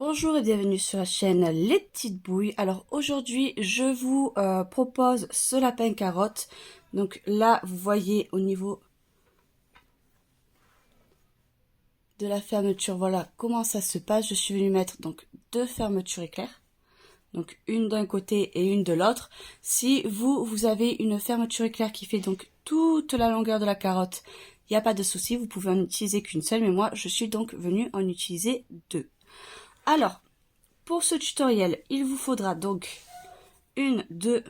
Bonjour et bienvenue sur la chaîne Les Petites Bouilles. Alors aujourd'hui je vous propose ce lapin carotte. Donc là vous voyez au niveau de la fermeture, voilà comment ça se passe. Je suis venue mettre donc deux fermetures éclair. Donc une d'un côté et une de l'autre. Si vous avez une fermeture éclair qui fait donc toute la longueur de la carotte, il n'y a pas de souci, vous pouvez en utiliser qu'une seule. Mais moi je suis donc venue en utiliser deux. Alors, pour ce tutoriel, il vous faudra donc une, deux,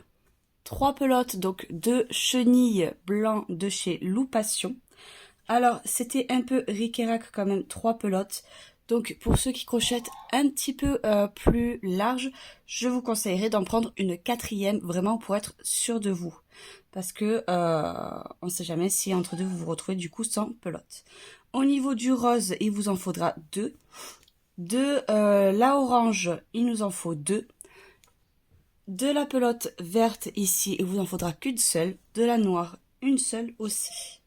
trois pelotes, donc deux chenilles blancs de chez Loup Passion. Alors, c'était un peu ric-et-rac quand même, trois pelotes. Donc, pour ceux qui crochettent un petit peu plus large, je vous conseillerais d'en prendre une quatrième, vraiment pour être sûr de vous. Parce que on ne sait jamais si entre deux vous vous retrouvez du coup sans pelote. Au niveau du rose, il vous en faudra deux. De la orange, il nous en faut deux. De la pelote verte ici, il vous en faudra qu'une seule. De la noire, une seule aussi.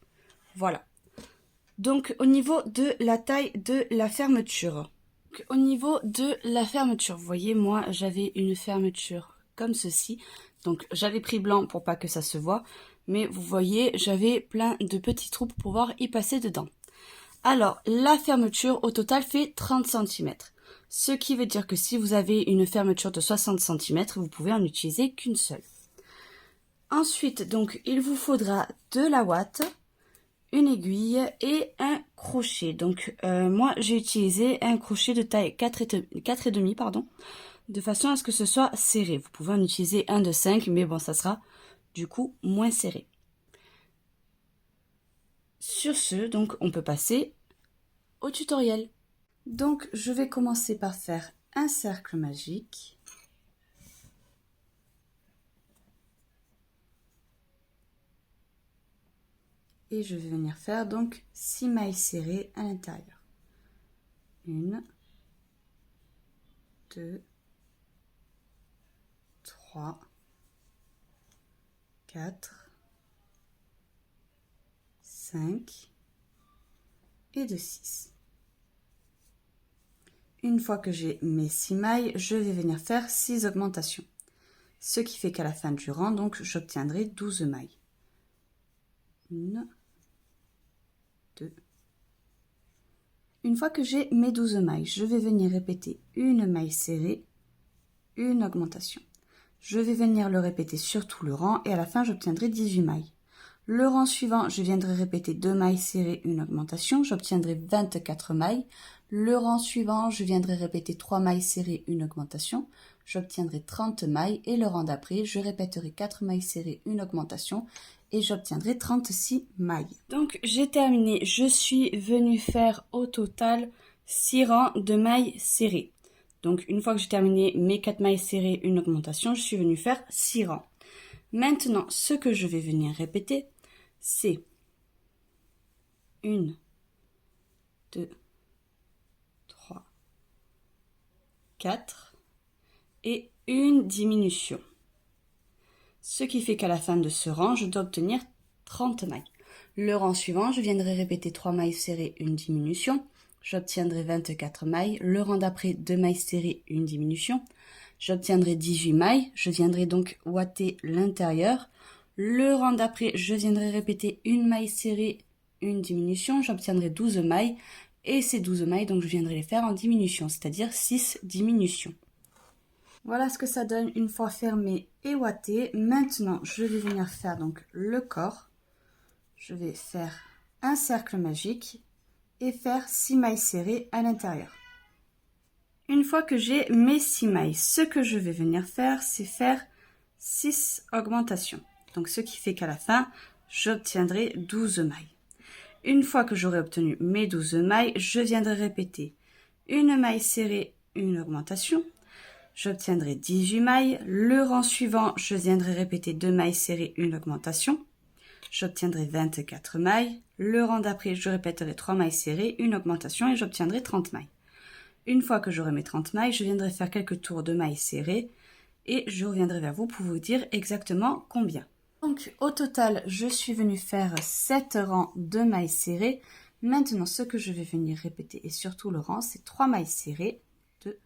Voilà. Donc au niveau de la taille de la fermeture. Donc, au niveau de la fermeture, vous voyez, moi j'avais une fermeture comme ceci. Donc j'avais pris blanc pour pas que ça se voit. Mais vous voyez, j'avais plein de petits trous pour pouvoir y passer dedans. Alors, la fermeture au total fait 30 cm. Ce qui veut dire que si vous avez une fermeture de 60 cm, vous pouvez en utiliser qu'une seule. Ensuite, donc, il vous faudra de la ouate, une aiguille et un crochet. Donc, moi, j'ai utilisé un crochet de taille 4,5, pardon, de façon à ce que ce soit serré. Vous pouvez en utiliser un de 5, mais bon, ça sera du coup moins serré. Sur ce, donc, on peut passer au tutoriel. Donc, je vais commencer par faire un cercle magique. Et je vais venir faire donc 6 mailles serrées à l'intérieur. 1, 2, 3, 4, 5 et de 6. Une fois que j'ai mes 6 mailles, je vais venir faire 6 augmentations. Ce qui fait qu'à la fin du rang, donc, j'obtiendrai 12 mailles. 1, 2. Une fois que j'ai mes 12 mailles, je vais venir répéter une maille serrée, une augmentation. Je vais venir le répéter sur tout le rang et à la fin, j'obtiendrai 18 mailles. Le rang suivant, je viendrai répéter 2 mailles serrées, une augmentation, j'obtiendrai 24 mailles. Le rang suivant, je viendrai répéter 3 mailles serrées, une augmentation, j'obtiendrai 30 mailles. Et le rang d'après, je répéterai 4 mailles serrées, une augmentation et j'obtiendrai 36 mailles. Donc j'ai terminé, je suis venue faire au total 6 rangs de mailles serrées. Donc une fois que j'ai terminé mes 4 mailles serrées, une augmentation, je suis venue faire 6 rangs. Maintenant, ce que je vais venir répéter, c'est 1, 2, 3, 4 et une diminution. Ce qui fait qu'à la fin de ce rang, je dois obtenir 30 mailles. Le rang suivant, je viendrai répéter 3 mailles serrées, une diminution. J'obtiendrai 24 mailles. Le rang d'après, 2 mailles serrées, une diminution. J'obtiendrai 18 mailles. Je viendrai donc ouater l'intérieur. Le rang d'après, je viendrai répéter une maille serrée, une diminution. J'obtiendrai 12 mailles. Et ces 12 mailles, donc je viendrai les faire en diminution, c'est-à-dire 6 diminutions. Voilà ce que ça donne une fois fermé et ouaté. Maintenant, je vais venir faire donc le corps. Je vais faire un cercle magique et faire 6 mailles serrées à l'intérieur. Une fois que j'ai mes 6 mailles, ce que je vais venir faire, c'est faire 6 augmentations. Donc, ce qui fait qu'à la fin, j'obtiendrai 12 mailles. Une fois que j'aurai obtenu mes 12 mailles, je viendrai répéter une maille serrée, une augmentation. J'obtiendrai 18 mailles. Le rang suivant, je viendrai répéter 2 mailles serrées, une augmentation. J'obtiendrai 24 mailles. Le rang d'après, je répéterai 3 mailles serrées, une augmentation et j'obtiendrai 30 mailles. Une fois que j'aurai mes 30 mailles, je viendrai faire quelques tours de mailles serrées et je reviendrai vers vous pour vous dire exactement combien. Donc au total, je suis venue faire 7 rangs de mailles serrées. Maintenant, ce que je vais venir répéter et surtout le rang, c'est 3 mailles serrées, 2,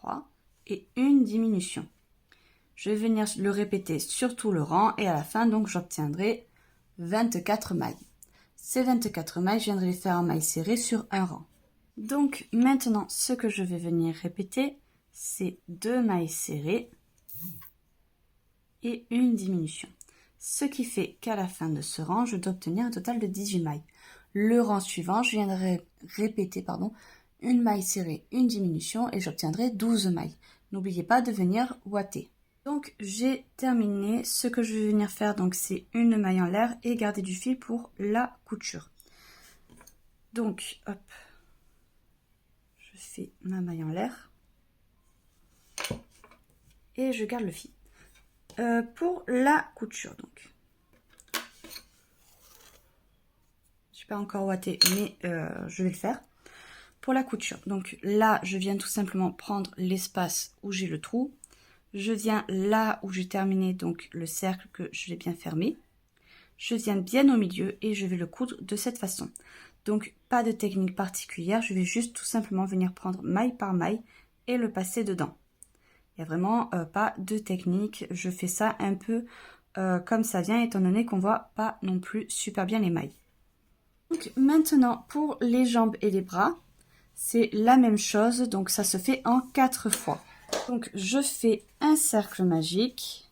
3 et une diminution. Je vais venir le répéter sur tout le rang et à la fin, donc, j'obtiendrai 24 mailles. Ces 24 mailles, je viendrai les faire en mailles serrées sur un rang. Donc, maintenant, ce que je vais venir répéter, c'est 2 mailles serrées et une diminution. Ce qui fait qu'à la fin de ce rang, je dois obtenir un total de 18 mailles. Le rang suivant, je viendrai répéter une maille serrée, une diminution et j'obtiendrai 12 mailles. N'oubliez pas de venir ouater. Donc j'ai terminé. Ce que je vais venir faire, donc c'est une maille en l'air et garder du fil pour la couture. Donc hop, je fais ma maille en l'air et je garde le fil. Pour la couture, donc je n'ai pas encore ouaté, mais je vais le faire. Pour la couture, donc là je viens tout simplement prendre l'espace où j'ai le trou. Je viens là où j'ai terminé donc le cercle que je vais bien fermer. Je viens bien au milieu et je vais le coudre de cette façon. Donc pas de technique particulière, je vais juste tout simplement venir prendre maille par maille et le passer dedans. Il n'y a vraiment pas de technique, je fais ça un peu comme ça vient étant donné qu'on voit pas non plus super bien les mailles. Donc maintenant pour les jambes et les bras, c'est la même chose, donc ça se fait en 4 fois. Donc je fais un cercle magique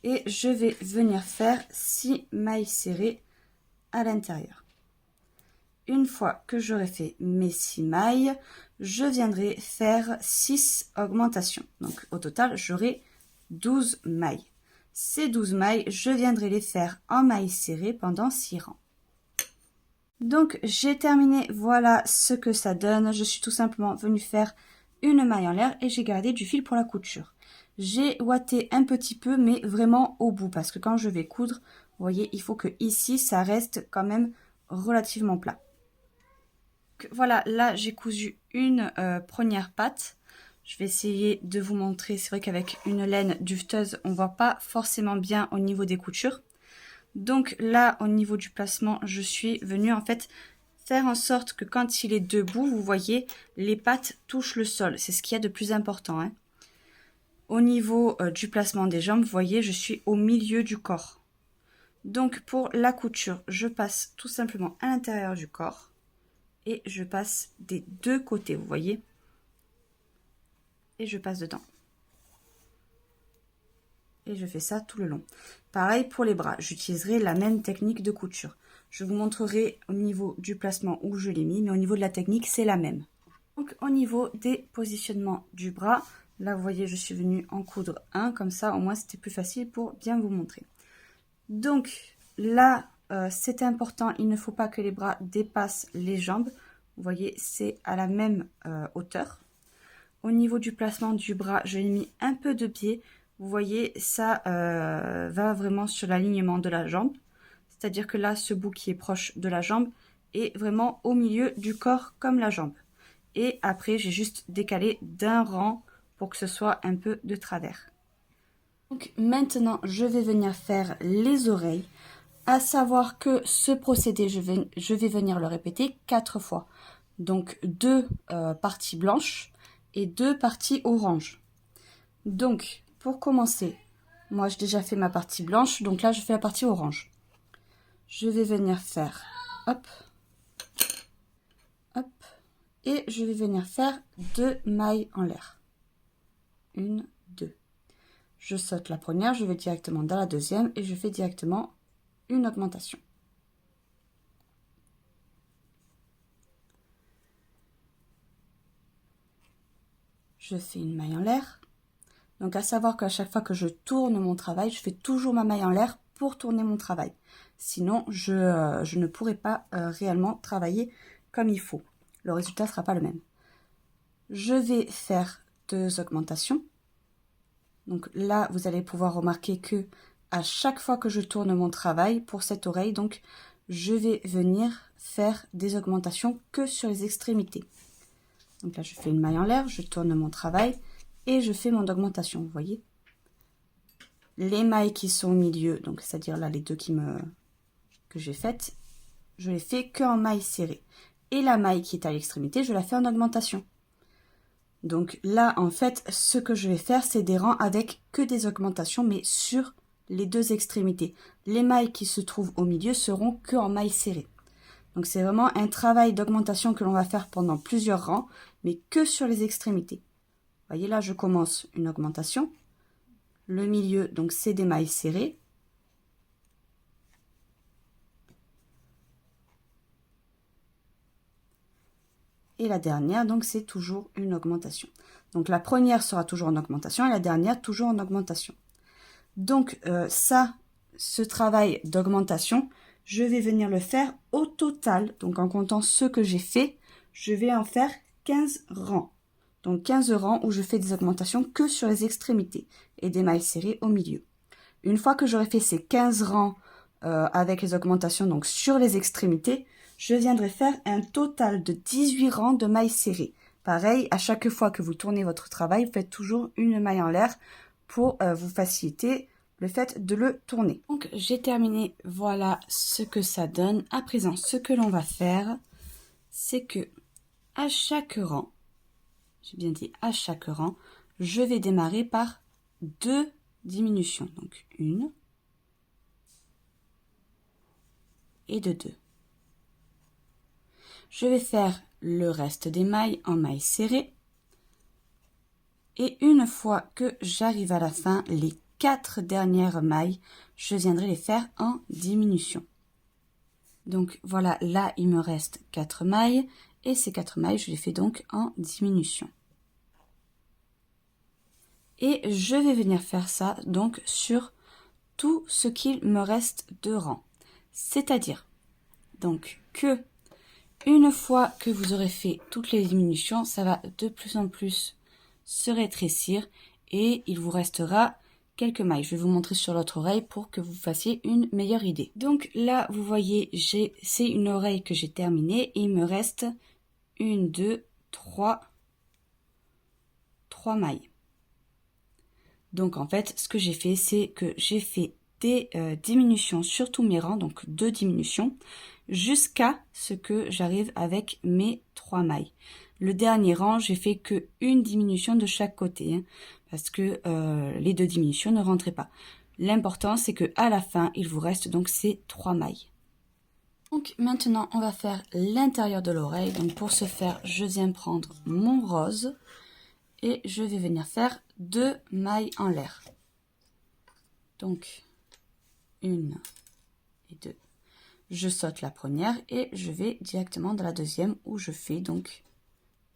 et je vais venir faire 6 mailles serrées à l'intérieur. Une fois que j'aurai fait mes 6 mailles, je viendrai faire 6 augmentations. Donc au total, j'aurai 12 mailles. Ces 12 mailles, je viendrai les faire en mailles serrées pendant 6 rangs. Donc j'ai terminé, voilà ce que ça donne. Je suis tout simplement venue faire une maille en l'air et j'ai gardé du fil pour la couture. J'ai ouaté un petit peu, mais vraiment au bout, parce que quand je vais coudre, vous voyez, il faut que ici, ça reste quand même relativement plat. Donc, voilà, là, j'ai cousu une première patte. Je vais essayer de vous montrer. C'est vrai qu'avec une laine duveteuse, on voit pas forcément bien au niveau des coutures. Donc là, au niveau du placement, je suis venue en fait faire en sorte que quand il est debout, vous voyez, les pattes touchent le sol. C'est ce qu'il y a de plus important, hein. Au niveau du placement des jambes, vous voyez, je suis au milieu du corps. Donc pour la couture, je passe tout simplement à l'intérieur du corps et je passe des deux côtés, vous voyez. Et je passe dedans. Et je fais ça tout le long. Pareil pour les bras, j'utiliserai la même technique de couture. Je vous montrerai au niveau du placement où je l'ai mis, mais au niveau de la technique, c'est la même. Donc au niveau des positionnements du bras, là vous voyez, je suis venue en coudre un, comme ça au moins c'était plus facile pour bien vous montrer. Donc là, c'est important, il ne faut pas que les bras dépassent les jambes. Vous voyez, c'est à la même hauteur. Au niveau du placement du bras, je l'ai mis un peu de pied. Vous voyez, ça va vraiment sur l'alignement de la jambe. C'est-à-dire que là, ce bout qui est proche de la jambe est vraiment au milieu du corps comme la jambe. Et après, j'ai juste décalé d'un rang pour que ce soit un peu de travers. Donc maintenant, je vais venir faire les oreilles. À savoir que ce procédé, je vais venir le répéter 4 fois. Donc 2 parties blanches et 2 parties orange. Donc pour commencer, moi j'ai déjà fait ma partie blanche, donc là je fais la partie orange. Je vais venir faire hop, hop, et je vais venir faire 2 mailles en l'air. 1, 2. Je saute la première, je vais directement dans la deuxième et je fais directement une augmentation. Je fais une maille en l'air. Donc à savoir qu'à chaque fois que je tourne mon travail, je fais toujours ma maille en l'air pour tourner mon travail. Sinon, je ne pourrai pas réellement travailler comme il faut. Le résultat ne sera pas le même. Je vais faire 2 augmentations. Donc là, vous allez pouvoir remarquer que à chaque fois que je tourne mon travail pour cette oreille, donc je vais venir faire des augmentations que sur les extrémités. Donc là, je fais une maille en l'air, je tourne mon travail et je fais mon augmentation, vous voyez. Les mailles qui sont au milieu, donc c'est-à-dire là les deux que j'ai faites, je les fais que en maille serrée. Et la maille qui est à l'extrémité, je la fais en augmentation. Donc là, en fait, ce que je vais faire, c'est des rangs avec que des augmentations, mais sur les deux extrémités. Les mailles qui se trouvent au milieu seront que en mailles serrées. Donc c'est vraiment un travail d'augmentation que l'on va faire pendant plusieurs rangs, mais que sur les extrémités. Vous voyez là, je commence une augmentation. Le milieu, donc c'est des mailles serrées. Et la dernière, donc c'est toujours une augmentation. Donc la première sera toujours en augmentation et la dernière toujours en augmentation. Donc ce travail d'augmentation, je vais venir le faire au total. Donc en comptant ce que j'ai fait, je vais en faire 15 rangs. Donc 15 rangs où je fais des augmentations que sur les extrémités et des mailles serrées au milieu. Une fois que j'aurai fait ces 15 rangs avec les augmentations donc sur les extrémités, je viendrai faire un total de 18 rangs de mailles serrées. Pareil, à chaque fois que vous tournez votre travail, vous faites toujours une maille en l'air pour vous faciliter le fait de le tourner. Donc j'ai terminé, voilà ce que ça donne. À présent, ce que l'on va faire, c'est que à chaque rang, j'ai bien dit à chaque rang, je vais démarrer par 2 diminutions. Donc une et de 2. Je vais faire le reste des mailles en mailles serrées. Et une fois que j'arrive à la fin, les 4 dernières mailles, je viendrai les faire en diminution. Donc voilà, là il me reste 4 mailles et ces 4 mailles, je les fais donc en diminution. Et je vais venir faire ça donc sur tout ce qu'il me reste de rang. C'est-à-dire donc que une fois que vous aurez fait toutes les diminutions, ça va de plus en plus se rétrécir et il vous restera quelques mailles. Je vais vous montrer sur l'autre oreille pour que vous fassiez une meilleure idée. Donc là, vous voyez, c'est une oreille que j'ai terminée et il me reste 1, 2, 3 mailles. Donc en fait, ce que j'ai fait, c'est que j'ai fait des diminutions sur tous mes rangs, donc 2 diminutions, jusqu'à ce que j'arrive avec mes 3 mailles. Le dernier rang, j'ai fait que une diminution de chaque côté, hein, parce que les 2 diminutions ne rentraient pas. L'important, c'est que à la fin, il vous reste donc ces 3 mailles. Donc maintenant, on va faire l'intérieur de l'oreille. Donc pour ce faire, je viens prendre mon rose et je vais venir faire 2 mailles en l'air. Donc 1 et 2. Je saute la première et je vais directement dans la deuxième où je fais donc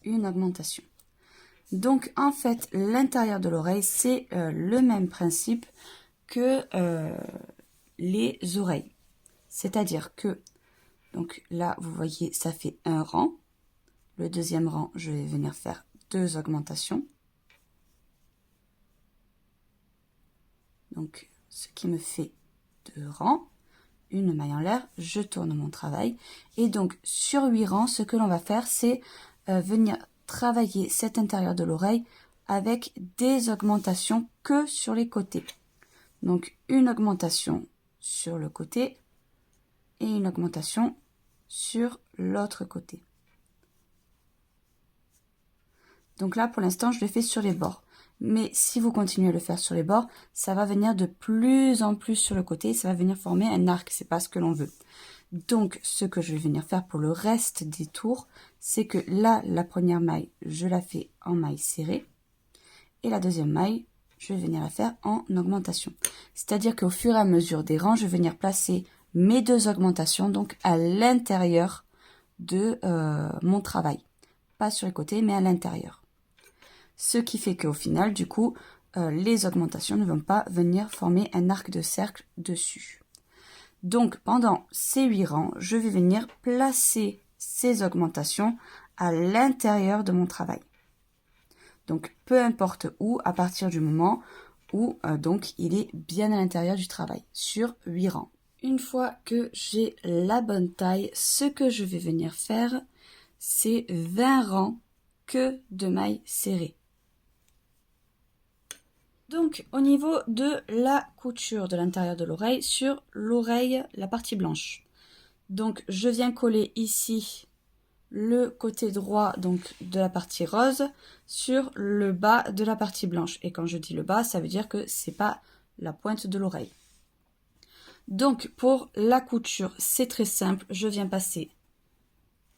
une augmentation. Donc en fait, l'intérieur de l'oreille, c'est le même principe que les oreilles. C'est-à-dire que, donc là, vous voyez, ça fait un rang. Le deuxième rang, je vais venir faire 2 augmentations. Donc, ce qui me fait 2 rangs, une maille en l'air, je tourne mon travail. Et donc, sur 8 rangs, ce que l'on va faire, c'est venir travailler cet intérieur de l'oreille avec des augmentations que sur les côtés. Donc, une augmentation sur le côté et une augmentation sur l'autre côté. Donc là, pour l'instant, je le fais sur les bords. Mais si vous continuez à le faire sur les bords, ça va venir de plus en plus sur le côté. Ça va venir former un arc. C'est pas ce que l'on veut. Donc, ce que je vais venir faire pour le reste des tours, c'est que là, la première maille, je la fais en maille serrée. Et la deuxième maille, je vais venir la faire en augmentation. C'est-à-dire qu'au fur et à mesure des rangs, je vais venir placer mes 2 augmentations donc à l'intérieur de mon travail. Pas sur les côtés, mais à l'intérieur. Ce qui fait qu'au final, du coup, les augmentations ne vont pas venir former un arc de cercle dessus. Donc, pendant ces 8 rangs, je vais venir placer ces augmentations à l'intérieur de mon travail. Donc, peu importe où, à partir du moment où donc il est bien à l'intérieur du travail, sur 8 rangs. Une fois que j'ai la bonne taille, ce que je vais venir faire, c'est 20 rangs que de mailles serrées. Donc au niveau de la couture de l'intérieur de l'oreille, sur l'oreille, la partie blanche. Donc je viens coller ici le côté droit donc de la partie rose sur le bas de la partie blanche. Et quand je dis le bas, ça veut dire que c'est pas la pointe de l'oreille. Donc pour la couture, c'est très simple. Je viens passer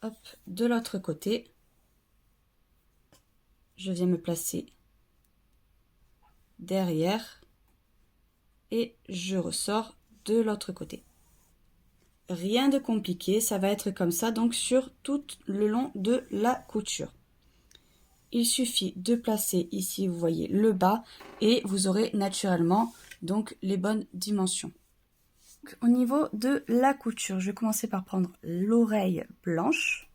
hop, de l'autre côté. Je viens me placer derrière et je ressors de l'autre côté. Rien de compliqué, ça va être comme ça donc sur tout le long de la couture. Il suffit de placer ici, vous voyez, le bas et vous aurez naturellement donc les bonnes dimensions. Donc, au niveau de la couture, je vais commencer par prendre l'oreille blanche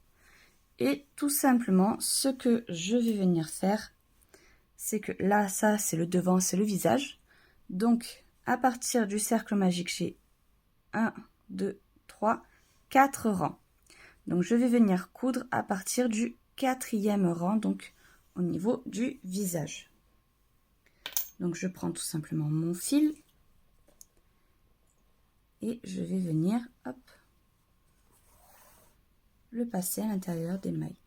et tout simplement ce que je vais venir faire, c'est que là, ça c'est le devant, c'est le visage. Donc à partir du cercle magique, j'ai 1, 2, 3, 4 rangs. Donc je vais venir coudre à partir du 4e rang, donc au niveau du visage. Donc je prends tout simplement mon fil et je vais venir hop, le passer à l'intérieur des mailles.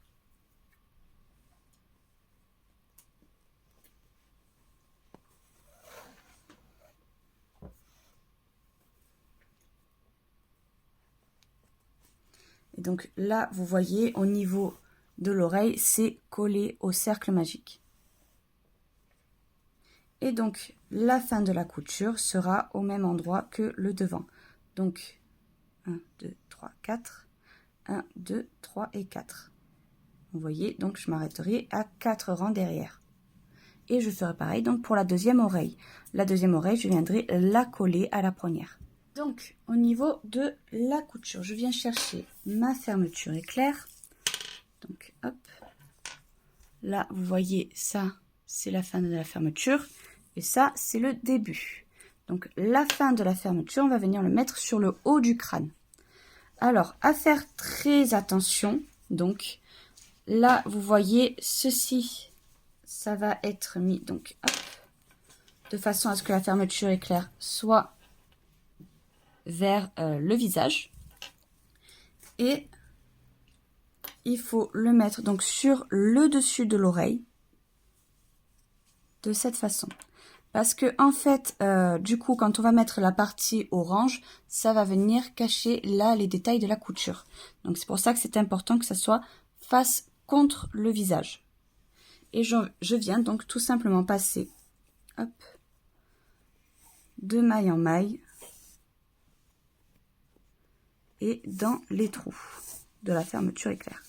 Et donc là, vous voyez, au niveau de l'oreille, c'est collé au cercle magique. Et donc, la fin de la couture sera au même endroit que le devant. Donc, 1, 2, 3, 4. 1, 2, 3 et 4. Vous voyez, donc je m'arrêterai à 4 rangs derrière. Et je ferai pareil donc pour la deuxième oreille. La deuxième oreille, je viendrai la coller à la première. Donc, au niveau de la couture, je viens chercher ma fermeture éclair. Donc, hop. Là, vous voyez, ça, c'est la fin de la fermeture. Et ça, c'est le début. Donc, la fin de la fermeture, on va venir le mettre sur le haut du crâne. Alors, à faire très attention. Donc, là, vous voyez, ceci, ça va être mis, donc, hop, de façon à ce que la fermeture éclair soit vers le visage. Et il faut le mettre donc sur le dessus de l'oreille de cette façon. Parce que en fait, du coup, quand on va mettre la partie orange, ça va venir cacher là les détails de la couture. Donc c'est pour ça que c'est important que ça soit face contre le visage. Et je viens donc tout simplement passer hop, de maille en maille et dans les trous de la fermeture éclair.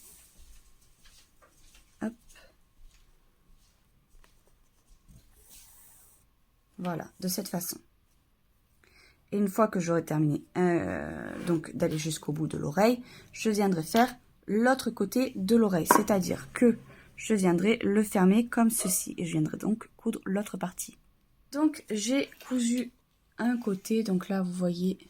Hop. Voilà, de cette façon. Et une fois que j'aurai terminé donc d'aller jusqu'au bout de l'oreille, je viendrai faire l'autre côté de l'oreille, c'est-à-dire que je viendrai le fermer comme ceci et je viendrai donc coudre l'autre partie. Donc j'ai cousu un côté, donc là vous voyez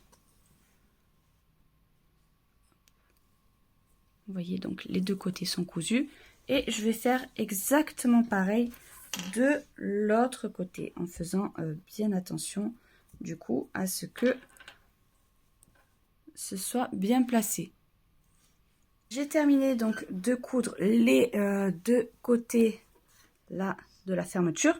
donc les deux côtés sont cousus et je vais faire exactement pareil de l'autre côté en faisant bien attention du coup à ce que ce soit bien placé. J'ai terminé donc de coudre les deux côtés là de la fermeture.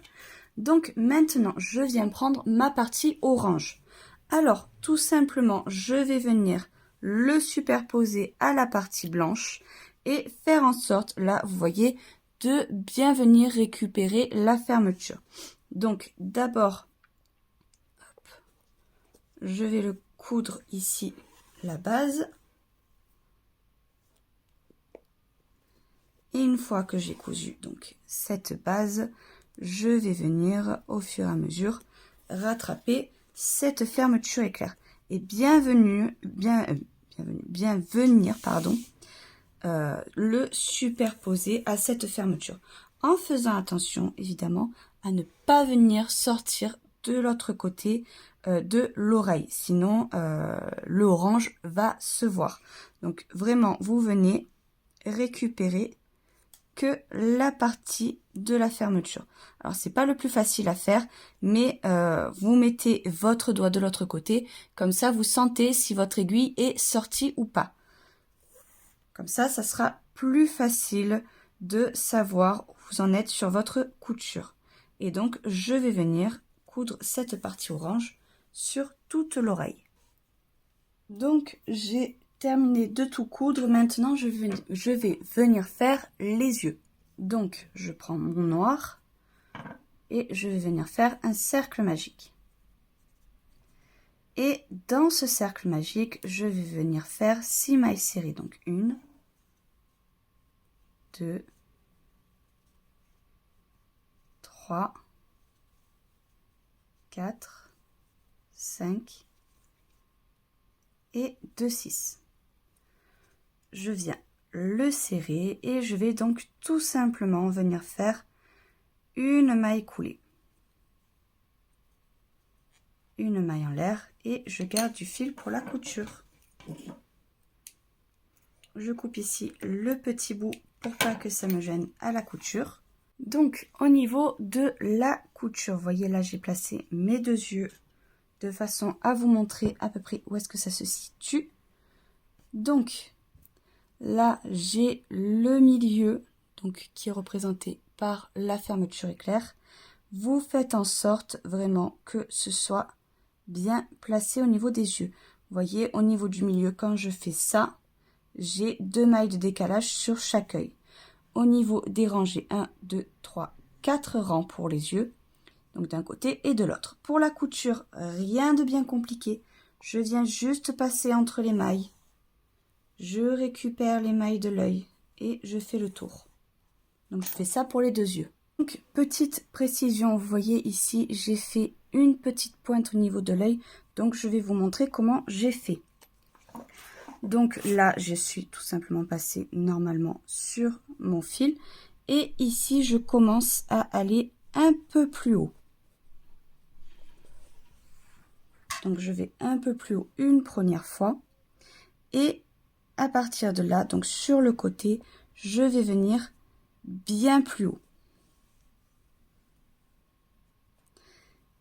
Donc maintenant je viens prendre ma partie orange. Alors tout simplement je vais venir le superposer à la partie blanche et faire en sorte, là vous voyez, de bien venir récupérer la fermeture. Donc d'abord, je vais le coudre ici la base. Et une fois que j'ai cousu donc cette base, je vais venir au fur et à mesure rattraper cette fermeture éclair. Et bien venir le superposer à cette fermeture. En faisant attention évidemment à ne pas venir sortir de l'autre côté de l'oreille. Sinon le orange va se voir. Donc vraiment vous venez récupérer que la partie de la fermeture. Alors c'est pas le plus facile à faire, mais vous mettez votre doigt de l'autre côté, comme ça vous sentez si votre aiguille est sortie ou pas. Comme ça, ça sera plus facile de savoir où vous en êtes sur votre couture. Et donc, je vais venir coudre cette partie orange sur toute l'oreille. Donc, j'ai terminé de tout coudre. Maintenant, je vais venir faire les yeux. Donc, je prends mon noir et je vais venir faire un cercle magique. Et dans ce cercle magique, je vais venir faire 6 mailles serrées. Donc, 1, 2, 3, 4, 5 et 2, 6. Je viens le serrer et je vais donc tout simplement venir faire une maille coulée. Une maille en l'air et je garde du fil pour la couture. Je coupe ici le petit bout pour pas que ça me gêne à la couture. Donc au niveau de la couture, vous voyez là j'ai placé mes 2 yeux de façon à vous montrer à peu près où est-ce que ça se situe. Donc là j'ai le milieu donc qui est représenté par la fermeture éclair. Vous faites en sorte vraiment que ce soit bien placé au niveau des yeux. Vous voyez au niveau du milieu quand je fais ça, j'ai 2 mailles de décalage sur chaque œil. Au niveau des rangs, j'ai 1, 2, 3, 4 rangs pour les yeux, donc d'un côté et de l'autre. Pour la couture, rien de bien compliqué. Je viens juste passer entre les mailles. Je récupère les mailles de l'œil et je fais le tour. Donc je fais ça pour les 2 yeux. Donc petite précision, vous voyez ici, j'ai fait une petite pointe au niveau de l'œil. Donc je vais vous montrer comment j'ai fait. Donc là, je suis tout simplement passée normalement sur mon fil. Et ici, je commence à aller un peu plus haut. Donc je vais un peu plus haut une première fois. Et à partir de là, donc sur le côté, je vais venir bien plus haut.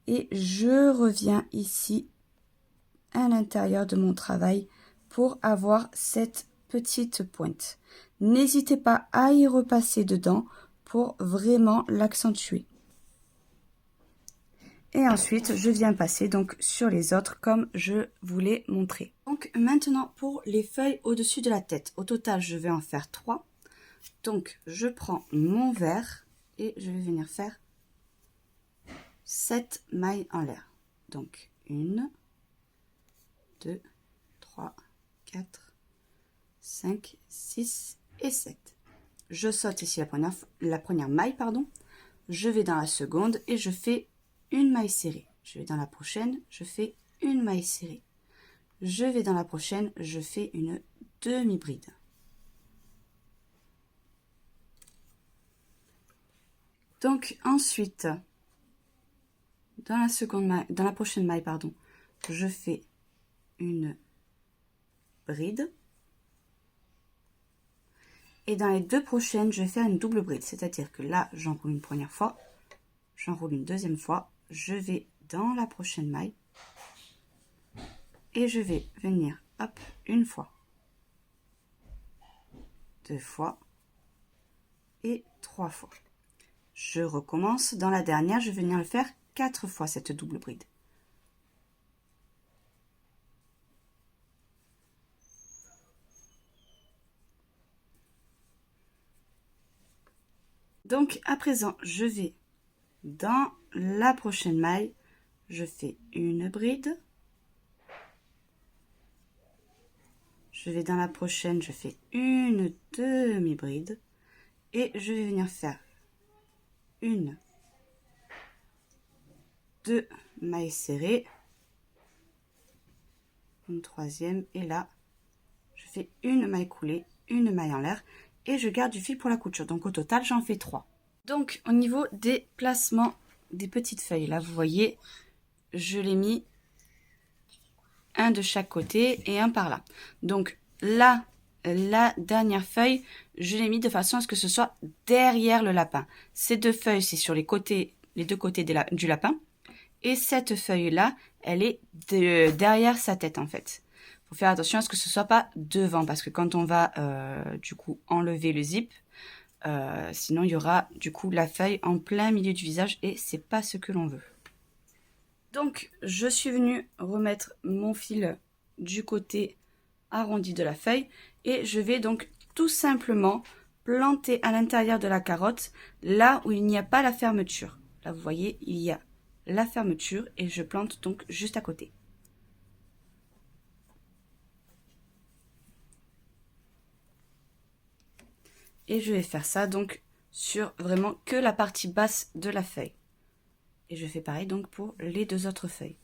Et je reviens ici à l'intérieur de mon travail pour avoir cette petite pointe. N'hésitez pas à y repasser dedans pour vraiment l'accentuer. Et ensuite, je viens passer donc sur les autres comme je vous l'ai montré. Donc maintenant pour les feuilles au-dessus de la tête. Au total, je vais en faire 3. Donc je prends mon vert et je vais venir faire 7 mailles en l'air. Donc 1, 2, 3, 4, 5, 6 et 7. Je saute ici la première maille, pardon. Je vais dans la seconde et je fais une maille serrée. Je vais dans la prochaine, je fais une maille serrée. Je vais dans la prochaine, je fais une demi-bride. Donc ensuite, dans la seconde maille, dans la prochaine maille, pardon, je fais une bride. Et dans les 2 prochaines, je vais faire une double bride. C'est-à-dire que là, j'enroule une première fois, j'enroule une deuxième fois, je vais dans la prochaine maille et je vais venir, hop, une fois, 2 fois et 3 fois. Je recommence. Dans la dernière, je vais venir le faire 4 fois, cette double bride. Donc à présent, je vais dans la prochaine maille, je fais une bride. Je vais dans la prochaine, je fais une demi-bride. Et je vais venir faire une, 2 mailles serrées. Une troisième. Et là, je fais une maille coulée, une maille en l'air. Et je garde du fil pour la couture. Donc au total, j'en fais 3. Donc au niveau des placements des petites feuilles, là vous voyez, je l'ai mis un de chaque côté et un par là. Donc là, la dernière feuille, je l'ai mis de façon à ce que ce soit derrière le lapin. Ces 2 feuilles, c'est sur les côtés, les 2 côtés du lapin. Et cette feuille là, elle est derrière sa tête en fait. Faut faire attention à ce que ce soit pas devant, parce que quand on va du coup enlever le zip, sinon il y aura du coup la feuille en plein milieu du visage et c'est pas ce que l'on veut. Donc je suis venue remettre mon fil du côté arrondi de la feuille et je vais donc tout simplement planter à l'intérieur de la carotte là où il n'y a pas la fermeture. Là vous voyez, il y a la fermeture et je plante donc juste à côté. Et je vais faire ça donc sur vraiment que la partie basse de la feuille. Et je fais pareil donc pour les deux autres feuilles.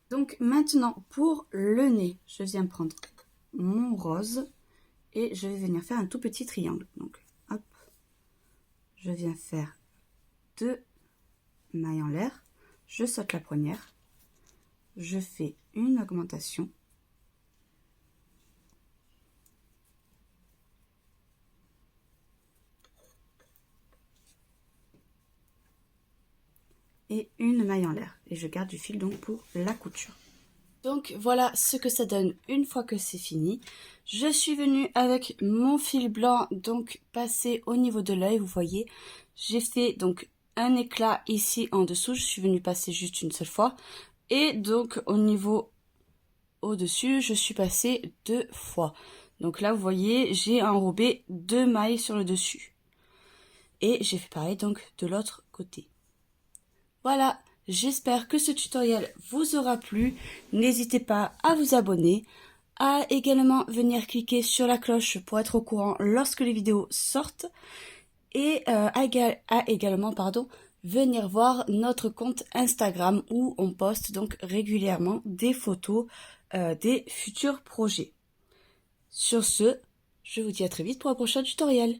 Donc maintenant pour le nez, je viens prendre mon rose et je vais venir faire un tout petit triangle. Donc hop, je viens faire 2 mailles en l'air, je saute la première, je fais une augmentation. Et une maille en l'air et je garde du fil donc pour la couture. Donc voilà ce que ça donne une fois que c'est fini. Je suis venue avec mon fil blanc donc passer au niveau de l'œil, vous voyez. J'ai fait donc un éclat ici en dessous, je suis venue passer juste une seule fois. Et donc au niveau au-dessus, je suis passée 2 fois. Donc là vous voyez, j'ai enrobé 2 mailles sur le dessus. Et j'ai fait pareil donc de l'autre côté. Voilà, j'espère que ce tutoriel vous aura plu. N'hésitez pas à vous abonner, à également venir cliquer sur la cloche pour être au courant lorsque les vidéos sortent et à également venir voir notre compte Instagram où on poste donc régulièrement des photos des futurs projets. Sur ce, je vous dis à très vite pour un prochain tutoriel.